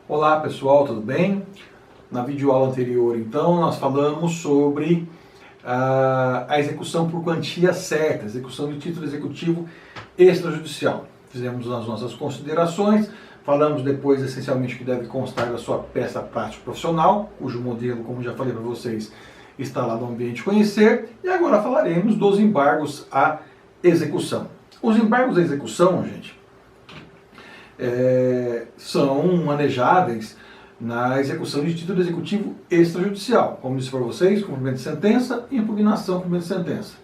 Olá pessoal, tudo bem? Na videoaula anterior, então, nós falamos sobre a execução por quantia certa, execução de título executivo extrajudicial. Fizemos as nossas considerações, falamos depois essencialmente o que deve constar da sua peça prática profissional, cujo modelo, como já falei para vocês, está lá no Ambiente Conhecer, e agora falaremos dos embargos à execução. Os embargos à execução, gente, são manejáveis na execução de título executivo extrajudicial. Como disse para vocês, cumprimento de sentença e impugnação cumprimento de sentença.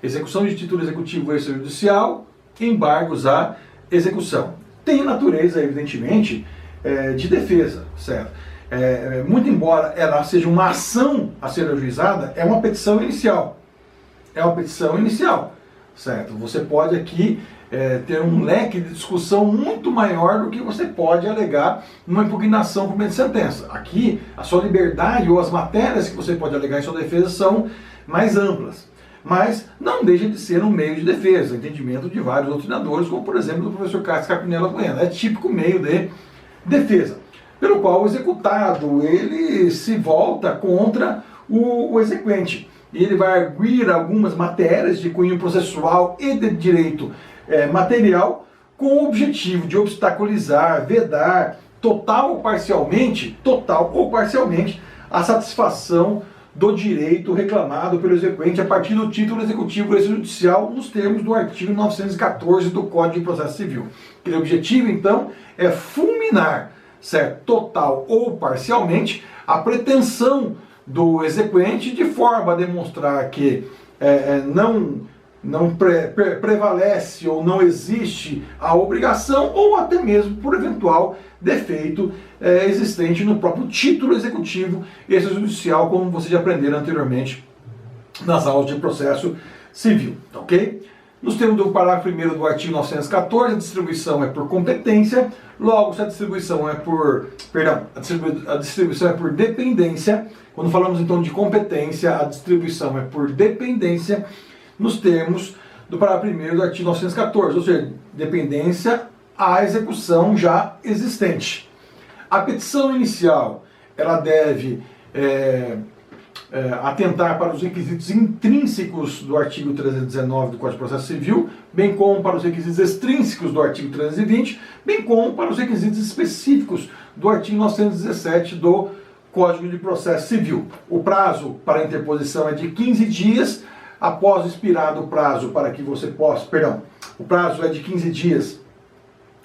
Execução de título executivo extrajudicial, embargos à execução. Tem natureza, evidentemente, de defesa, certo? Muito embora ela seja uma ação a ser ajuizada, é uma petição inicial. É uma petição inicial, certo? Você pode aqui ter um leque de discussão muito maior do que você pode alegar numa impugnação por meio de sentença. Aqui, a sua liberdade ou as matérias que você pode alegar em sua defesa são mais amplas. Mas não deixa de ser um meio de defesa, entendimento de vários doutrinadores, como por exemplo do professor Cássio Carpinella Bueno. É típico meio de defesa, pelo qual o executado ele se volta contra o exequente. E ele vai arguir algumas matérias de cunho processual e de direito material com o objetivo de obstaculizar, vedar, total ou parcialmente, a satisfação do direito reclamado pelo exequente a partir do título executivo extrajudicial nos termos do artigo 914 do Código de Processo Civil. O objetivo, então, é fulminar, certo, total ou parcialmente, a pretensão do exequente de forma a demonstrar que não prevalece ou não existe a obrigação ou até mesmo por eventual defeito existente no próprio título executivo extrajudicial, como vocês já aprenderam anteriormente nas aulas de processo civil, ok? Nos termos do parágrafo 1º do artigo 914, a distribuição é por competência, logo se a distribuição é por, a distribuição é por dependência. Quando falamos então de competência, a distribuição é por dependência, nos termos do parágrafo 1º do artigo 914, ou seja, dependência à execução já existente. A petição inicial, ela deve atentar para os requisitos intrínsecos do artigo 319 do Código de Processo Civil, bem como para os requisitos extrínsecos do artigo 320, bem como para os requisitos específicos do artigo 917 do Código de Processo Civil. O prazo para interposição é de 15 dias, após expirado o prazo para que você possa, o prazo é de 15 dias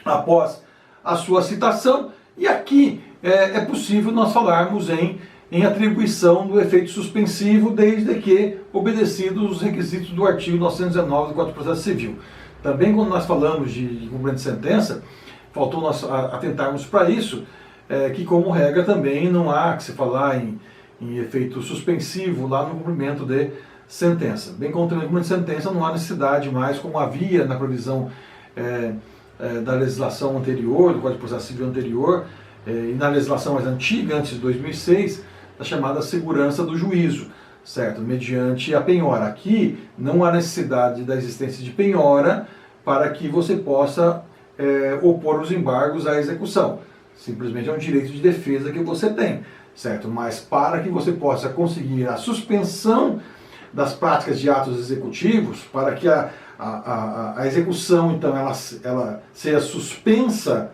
após a sua citação, e aqui é possível nós falarmos em atribuição do efeito suspensivo, desde que obedecidos os requisitos do artigo 919 do Código de Processo Civil. Também quando nós falamos de cumprimento de sentença, faltou nós atentarmos para isso, que como regra também não há que se falar em efeito suspensivo lá no cumprimento de sentença. Bem como também no cumprimento de sentença não há necessidade mais, como havia na previsão da legislação anterior, do Código de Processo Civil anterior, e na legislação mais antiga, antes de 2006, da chamada segurança do juízo, certo? Mediante a penhora. Aqui não há necessidade da existência de penhora para que você possa opor os embargos à execução. Simplesmente é um direito de defesa que você tem, certo? Mas para que você possa conseguir a suspensão das práticas de atos executivos, para que a execução, então, ela seja suspensa,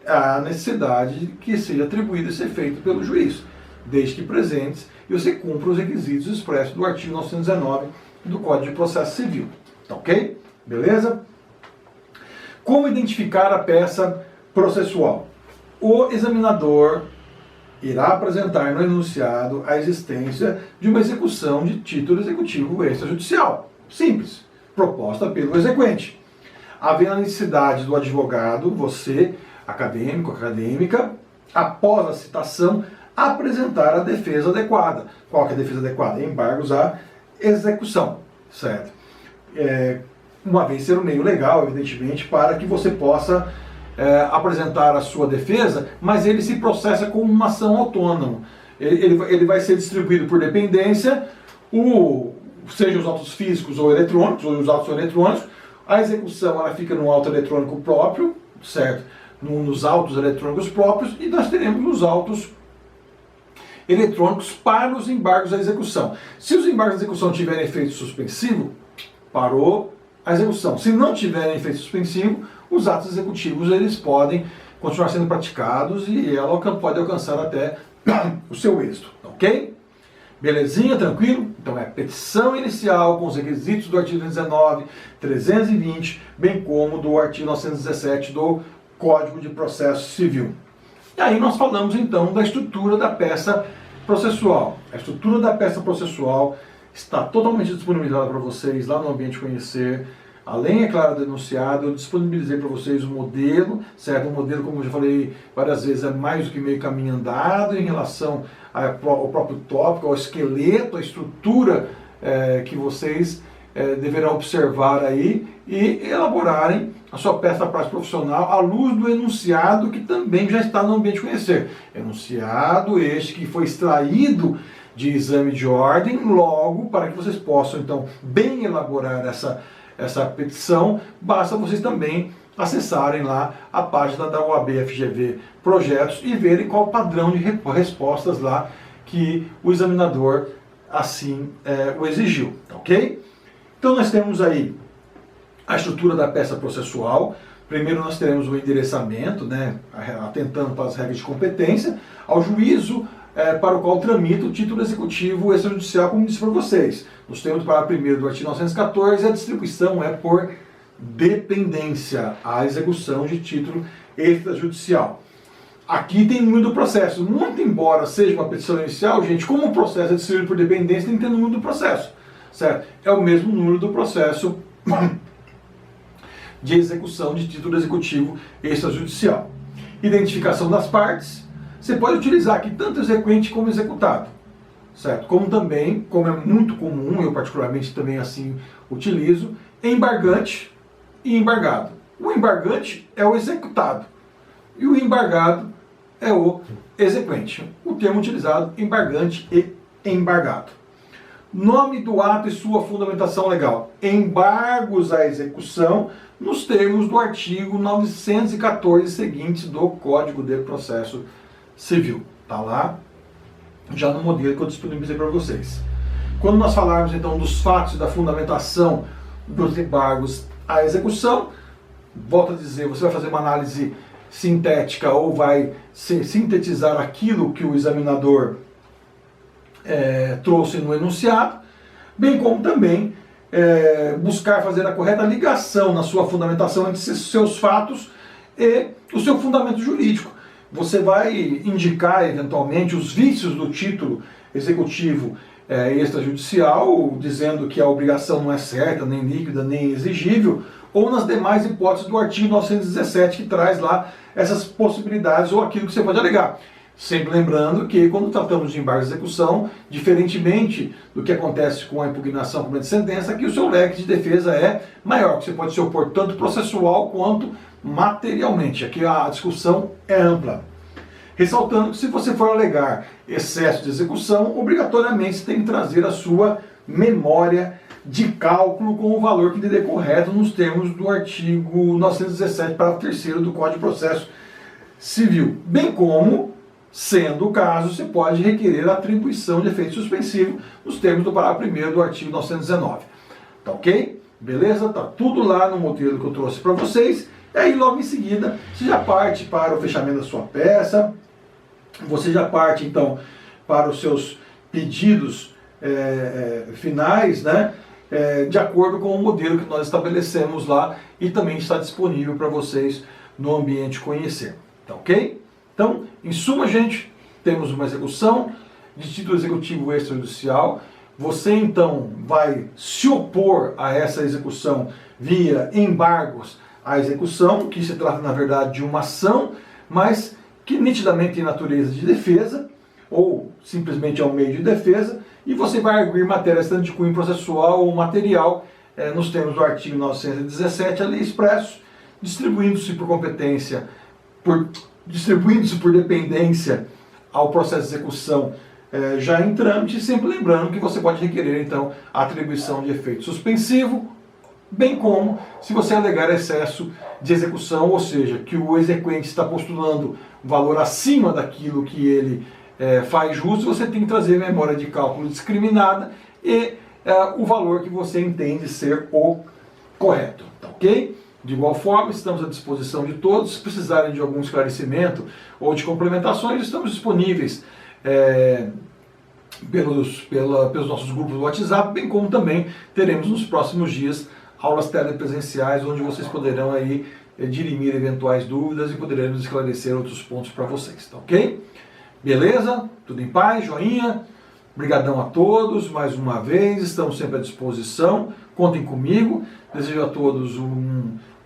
há necessidade de que seja atribuído esse efeito pelo juiz, desde que presentes e você cumpra os requisitos expressos do artigo 919 do Código de Processo Civil. Tá ok? Beleza? Como identificar a peça processual? O examinador irá apresentar no enunciado a existência de uma execução de título executivo extrajudicial. Simples. Proposta pelo exequente. Havendo a necessidade do advogado, você, acadêmico, acadêmica, após a citação, apresentar a defesa adequada. Qual que é a defesa adequada? Embargos à execução, certo? Uma vez ser um meio legal, evidentemente, para que você possa apresentar a sua defesa, mas ele se processa como uma ação autônoma. Ele vai ser distribuído por dependência, seja os autos físicos ou eletrônicos, ou os autos eletrônicos. A execução ela fica no auto eletrônico próprio, certo? nos autos eletrônicos próprios, e nós teremos os autos eletrônicos para os embargos à execução. Se os embargos à execução tiverem efeito suspensivo, parou a execução. Se não tiverem efeito suspensivo, os atos executivos eles podem continuar sendo praticados e ela pode alcançar até o seu êxito, ok? Belezinha, tranquilo? Então é petição inicial com os requisitos do artigo 319, 320, bem como do artigo 917 do Código de Processo Civil. E aí nós falamos então da estrutura da peça processual. A estrutura da peça processual está totalmente disponibilizada para vocês lá no Ambiente Conhecer. Além, é claro, do enunciado, eu disponibilizei para vocês o modelo, certo? O modelo, como eu já falei várias vezes, é mais do que meio caminho andado em relação ao próprio tópico, ao esqueleto, à estrutura que vocês deverão observar aí e elaborarem a sua peça prática profissional à luz do enunciado que também já está no Ambiente Conhecer. Enunciado este que foi extraído de exame de ordem, logo, para que vocês possam, então, bem elaborar essa petição, basta vocês também acessarem lá a página da OAB FGV Projetos e verem qual o padrão de respostas lá que o examinador assim o exigiu, ok? Então nós temos aí a estrutura da peça processual. Primeiro nós teremos o endereçamento, né, atentando para as regras de competência, ao juízo para o qual tramita o título executivo extrajudicial, como disse para vocês. Nos termos do parágrafo 1º do artigo 914, a distribuição é por dependência, a execução de título extrajudicial. Aqui tem número do processo. Muito embora seja uma petição inicial, gente, como o processo é distribuído por dependência, tem que ter número do processo, certo? É o mesmo número do processo de execução de título executivo extrajudicial. Identificação das partes. Você pode utilizar aqui tanto exequente como executado, certo? Como também, como é muito comum, eu particularmente também assim utilizo, embargante e embargado. O embargante é o executado e o embargado é o exequente. O termo utilizado, embargante e embargado. Nome do ato e sua fundamentação legal. Embargos à execução nos termos do artigo 914 seguintes do Código de Processo Civil. Está lá, já no modelo que eu disponibilizei para vocês. Quando nós falarmos então dos fatos e da fundamentação dos embargos à execução, volto a dizer, você vai fazer uma análise sintética ou vai sintetizar aquilo que o examinador trouxe no enunciado, bem como também buscar fazer a correta ligação na sua fundamentação entre seus fatos e o seu fundamento jurídico. Você vai indicar eventualmente os vícios do título executivo extrajudicial, dizendo que a obrigação não é certa, nem líquida, nem exigível, ou nas demais hipóteses do artigo 917, que traz lá essas possibilidades ou aquilo que você pode alegar. Sempre lembrando que quando tratamos de embargo de execução, diferentemente do que acontece com a impugnação como de sentença, aqui o seu leque de defesa é maior, que você pode se opor tanto processual quanto materialmente. Aqui a discussão é ampla. Ressaltando que se você for alegar excesso de execução, obrigatoriamente você tem que trazer a sua memória de cálculo com o valor que lhe correto nos termos do artigo 917, parágrafo 3º do Código de Processo Civil. Bem como, sendo o caso, você pode requerer a atribuição de efeito suspensivo nos termos do parágrafo 1º do artigo 919. Tá ok? Beleza? Tá tudo lá no modelo que eu trouxe para vocês. E aí, logo em seguida, você já parte para o fechamento da sua peça, você já parte, então, para os seus pedidos finais, né? De acordo com o modelo que nós estabelecemos lá e também está disponível para vocês no Ambiente Conhecer. Tá ok? Então, em suma, gente, temos uma execução de título executivo extrajudicial. Você, então, vai se opor a essa execução via embargos à execução, que se trata, na verdade, de uma ação, mas que nitidamente tem natureza de defesa, ou simplesmente é um meio de defesa, e você vai arguir matérias tanto de cunho processual ou material, nos termos do artigo 917, ali expresso, distribuindo-se por competência, distribuindo-se por dependência ao processo de execução já em trâmite, sempre lembrando que você pode requerer, então, a atribuição de efeito suspensivo, bem como se você alegar excesso de execução, ou seja, que o exequente está postulando valor acima daquilo que ele faz jus, você tem que trazer memória de cálculo discriminada e o valor que você entende ser o correto, tá ok? De igual forma, estamos à disposição de todos. Se precisarem de algum esclarecimento ou de complementações, estamos disponíveis pelos nossos grupos do WhatsApp, bem como também teremos nos próximos dias aulas telepresenciais, onde vocês poderão aí dirimir eventuais dúvidas e poderemos esclarecer outros pontos para vocês, tá ok? Beleza? Tudo em paz? Joinha? Obrigadão a todos, mais uma vez, estamos sempre à disposição, contem comigo, desejo a todos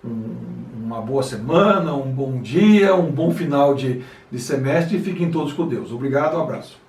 uma boa semana, um bom dia, um bom final de semestre e fiquem todos com Deus. Obrigado, um abraço.